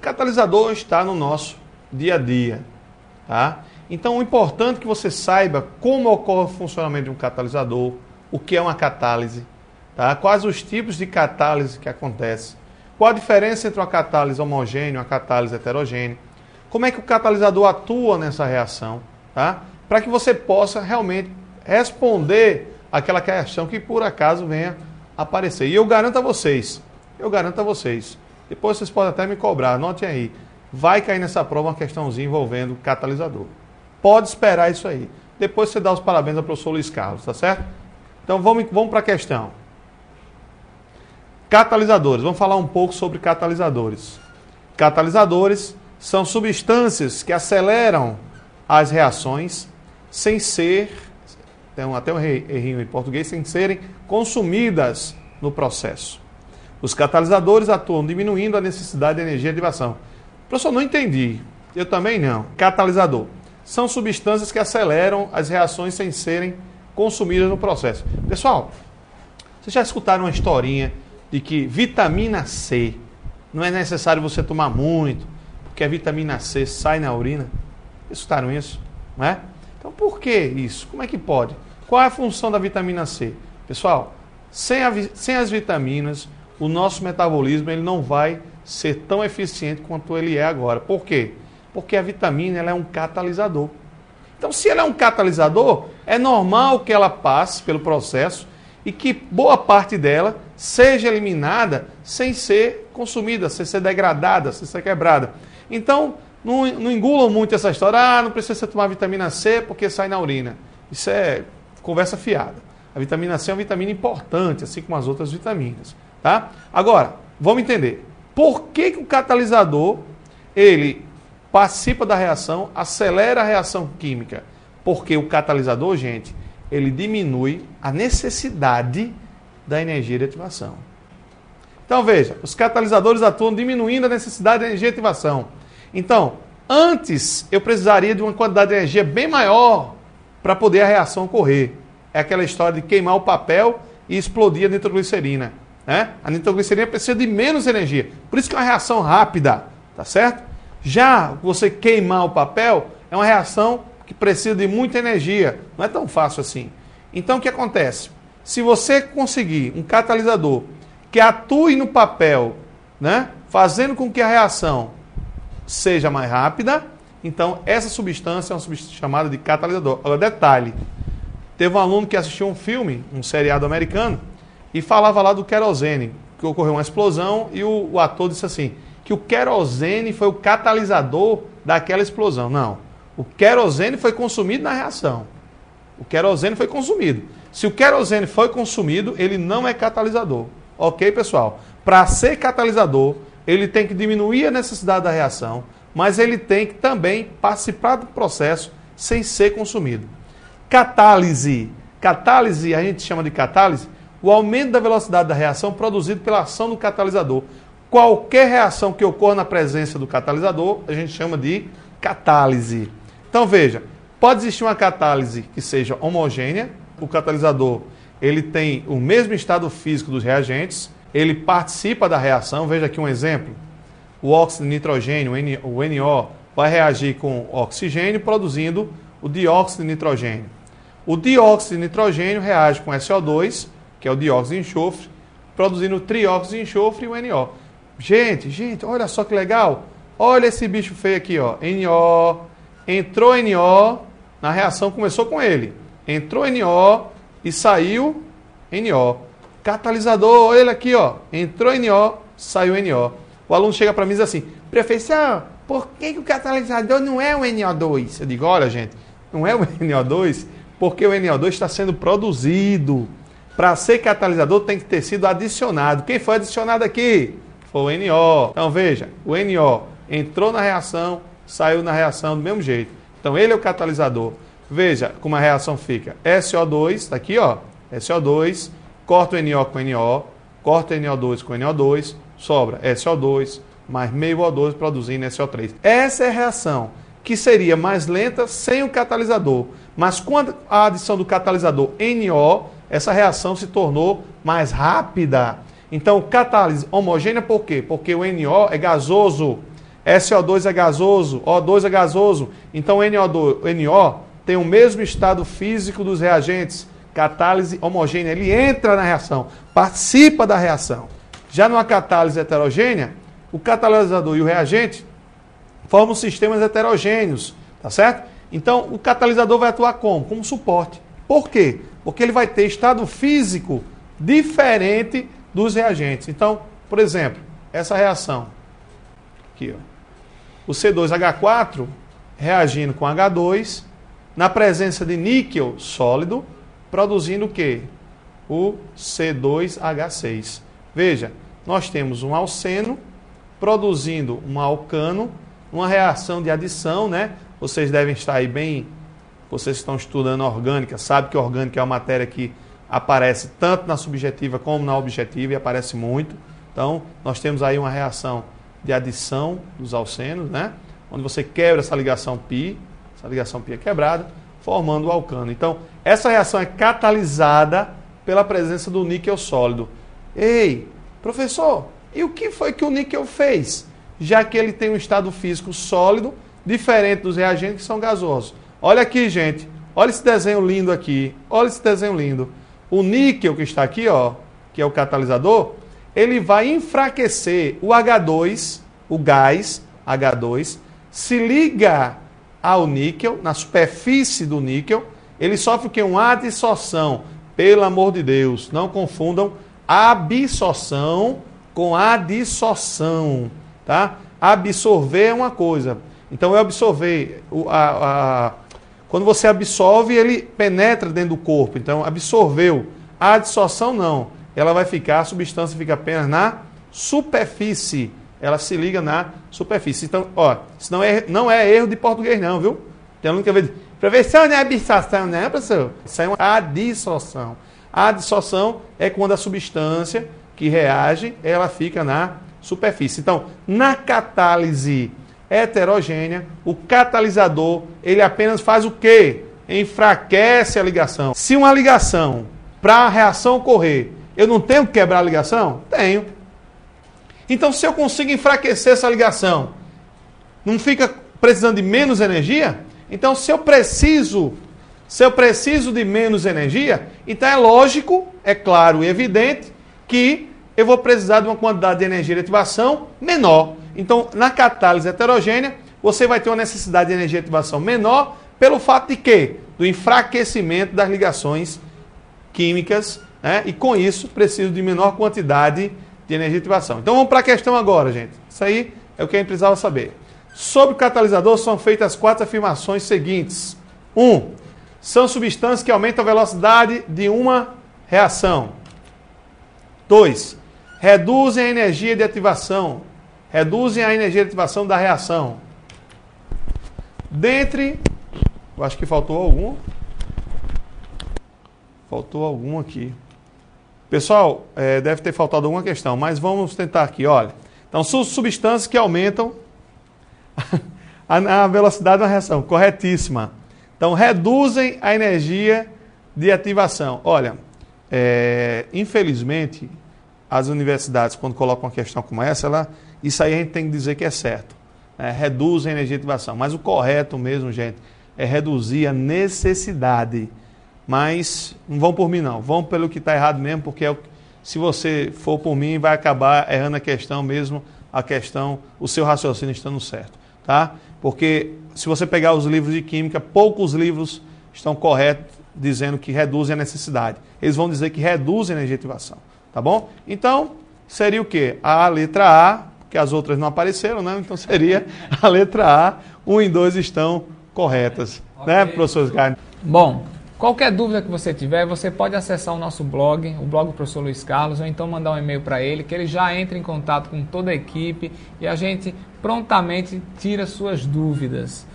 catalisador está no nosso dia a dia, tá? Então, o importante é que você saiba como ocorre o funcionamento de um catalisador, o que é uma catálise, tá? Quais os tipos de catálise que acontecem, qual a diferença entre uma catálise homogênea e uma catálise heterogênea, como é que o catalisador atua nessa reação, tá? Para que você possa realmente responder aquela questão que por acaso venha aparecer. E eu garanto a vocês, depois vocês podem até me cobrar, anotem aí, vai cair nessa prova uma questãozinha envolvendo catalisador. Pode esperar isso aí. Depois você dá os parabéns ao professor Luiz Carlos, tá certo? Então vamos para a questão. Catalisadores. Vamos falar um pouco sobre catalisadores. Catalisadores são substâncias que aceleram as reações sem ser, tem até um errinho em português, sem serem consumidas no processo. Os catalisadores atuam diminuindo a necessidade de energia de ativação. Professor, não entendi. Eu também não. Catalisador. São substâncias que aceleram as reações sem serem consumidas no processo. Pessoal, vocês já escutaram uma historinha de que vitamina C não é necessário você tomar muito, porque a vitamina C sai na urina? Escutaram isso? Não é? Então, por que isso? Como é que pode? Qual é a função da vitamina C? Pessoal, sem as vitaminas, o nosso metabolismo ele não vai ser tão eficiente quanto ele é agora. Por quê? Porque a vitamina ela é um catalisador. Então, se ela é um catalisador, é normal que ela passe pelo processo e que boa parte dela seja eliminada sem ser consumida, sem ser degradada, sem ser quebrada. Então, não engulam muito essa história, não precisa tomar vitamina C porque sai na urina. Isso é conversa fiada. A vitamina C é uma vitamina importante, assim como as outras vitaminas. Tá? Agora, vamos entender. Por que o catalisador, ele participa da reação, acelera a reação química? Porque o catalisador, gente, ele diminui a necessidade da energia de ativação. Então, veja, os catalisadores atuam diminuindo a necessidade de energia de ativação. Então, antes eu precisaria de uma quantidade de energia bem maior para poder a reação ocorrer. É aquela história de queimar o papel e explodir a nitroglicerina. Né? A nitroglicerina precisa de menos energia. Por isso que é uma reação rápida, tá certo? Já você queimar o papel é uma reação que precisa de muita energia. Não é tão fácil assim. Então, o que acontece? Se você conseguir um catalisador que atue no papel, né, fazendo com que a reação seja mais rápida, então essa substância é uma substância chamada de catalisador. Agora, detalhe, teve um aluno que assistiu um filme, um seriado americano, e falava lá do querosene, que ocorreu uma explosão e o ator disse assim, que o querosene foi o catalisador daquela explosão. Não, o querosene foi consumido na reação. O querosene foi consumido. Se o querosene foi consumido, ele não é catalisador. Ok, pessoal? Para ser catalisador, ele tem que diminuir a necessidade da reação, mas ele tem que também participar do processo sem ser consumido. Catálise. Catálise, a gente chama de catálise, o aumento da velocidade da reação produzido pela ação do catalisador. Qualquer reação que ocorra na presença do catalisador, a gente chama de catálise. Então, veja, pode existir uma catálise que seja homogênea, o catalisador ele tem o mesmo estado físico dos reagentes, ele participa da reação, veja aqui um exemplo, o óxido de nitrogênio, o NO, vai reagir com o oxigênio, produzindo o dióxido de nitrogênio. O dióxido de nitrogênio reage com SO2, que é o dióxido de enxofre, produzindo o trióxido de enxofre e o NO. Gente, olha só que legal. Olha esse bicho feio aqui, ó. NO, entrou NO, na reação começou com ele. Entrou NO e saiu NO. Catalisador, olha ele aqui, ó. Entrou NO, saiu NO. O aluno chega para mim e diz assim, professor, por que o catalisador não é o NO2? Eu digo, olha, gente, não é o NO2 porque o NO2 está sendo produzido. Para ser catalisador tem que ter sido adicionado. Quem foi adicionado aqui? Foi o NO. Então veja, o NO entrou na reação, saiu na reação do mesmo jeito. Então ele é o catalisador. Veja como a reação fica. SO2, está aqui, ó. SO2, corta o NO com NO, corta o NO2 com NO2, sobra SO2 mais meio O2 produzindo SO3. Essa é a reação que seria mais lenta sem o catalisador. Mas com a adição do catalisador NO, essa reação se tornou mais rápida. Então, catálise homogênea por quê? Porque o NO é gasoso. SO2 é gasoso, O2 é gasoso. Então NO tem o mesmo estado físico dos reagentes. Catálise homogênea, ele entra na reação, participa da reação. Já numa catálise heterogênea, o catalisador e o reagente formam sistemas heterogêneos, tá certo? Então, o catalisador vai atuar como? Como suporte. Por quê? Porque ele vai ter estado físico diferente dos reagentes. Então, por exemplo, essa reação aqui, ó. O C2H4 reagindo com H2 na presença de níquel sólido, produzindo o quê? O C2H6. Veja, nós temos um alceno produzindo um alcano, uma reação de adição, né? Vocês devem estar aí bem, vocês estão estudando orgânica, sabem que orgânica é uma matéria que aparece tanto na subjetiva como na objetiva e aparece muito. Então, nós temos aí uma reação de adição dos alcenos, né? Onde você quebra essa ligação π é quebrada, formando o alcano. Então, essa reação é catalisada pela presença do níquel sólido. Ei, professor, e o que foi que o níquel fez? Já que ele tem um estado físico sólido, diferente dos reagentes que são gasosos. Olha aqui, gente. Olha esse desenho lindo aqui. Olha esse desenho lindo. O níquel que está aqui, ó, que é o catalisador, ele vai enfraquecer o H2, o gás H2, se liga ao níquel, na superfície do níquel, ele sofre o quê? Uma adsorção. Pelo amor de Deus, não confundam absorção com adsorção, tá? Absorver é uma coisa. Então, eu absorver, quando você absorve, ele penetra dentro do corpo. Então, absorveu. A adsorção não. Ela vai ficar, a substância fica apenas na superfície. Ela se liga na superfície. Então, ó, isso não é erro de português não, viu? Tem aluno que vai dizer, professor, não é absorção, não, professor? Isso é uma adsorção. A adsorção é quando a substância que reage, ela fica na superfície. Então, na catálise heterogênea, o catalisador, ele apenas faz o quê? Enfraquece a ligação. Se uma ligação, para a reação ocorrer, eu não tenho que quebrar a ligação? Tenho. Então, se eu consigo enfraquecer essa ligação, não fica precisando de menos energia? Então, se eu preciso de menos energia, então é lógico, é claro e evidente que eu vou precisar de uma quantidade de energia de ativação menor. Então, na catálise heterogênea, você vai ter uma necessidade de energia de ativação menor pelo fato de quê? Do enfraquecimento das ligações químicas, né? E com isso, preciso de menor quantidade de energia de ativação. Então, vamos para a questão agora, gente. Isso aí é o que a gente precisava saber. Sobre o catalisador, são feitas as 4 afirmações seguintes. 1. São substâncias que aumentam a velocidade de uma reação. 2. Reduzem a energia de ativação. Reduzem a energia de ativação da reação. Dentre... Eu acho que faltou algum. Faltou algum aqui. Pessoal, deve ter faltado alguma questão, mas vamos tentar aqui, olha. Então, são substâncias que aumentam a velocidade da reação. Corretíssima. Então, reduzem a energia de ativação. Olha, infelizmente, as universidades, quando colocam uma questão como essa, isso aí a gente tem que dizer que é certo. Reduzem a energia de ativação. Mas o correto mesmo, gente, é reduzir a necessidade. Mas não vão por mim, não. Vão pelo que está errado mesmo, porque se você for por mim, vai acabar errando a questão mesmo, o seu raciocínio estando certo. Tá? Porque se você pegar os livros de química, poucos livros estão corretos dizendo que reduzem a necessidade. Eles vão dizer que reduzem a energia de ativação. Tá bom? Então, seria o quê? A letra A, porque as outras não apareceram, né? Então seria a letra A, 1 e 2 estão corretas. Okay. Né, professor Scarne? Bom, qualquer dúvida que você tiver, você pode acessar o nosso blog, o blog do professor Luiz Carlos, ou então mandar um e-mail para ele, que ele já entra em contato com toda a equipe e a gente prontamente tira suas dúvidas.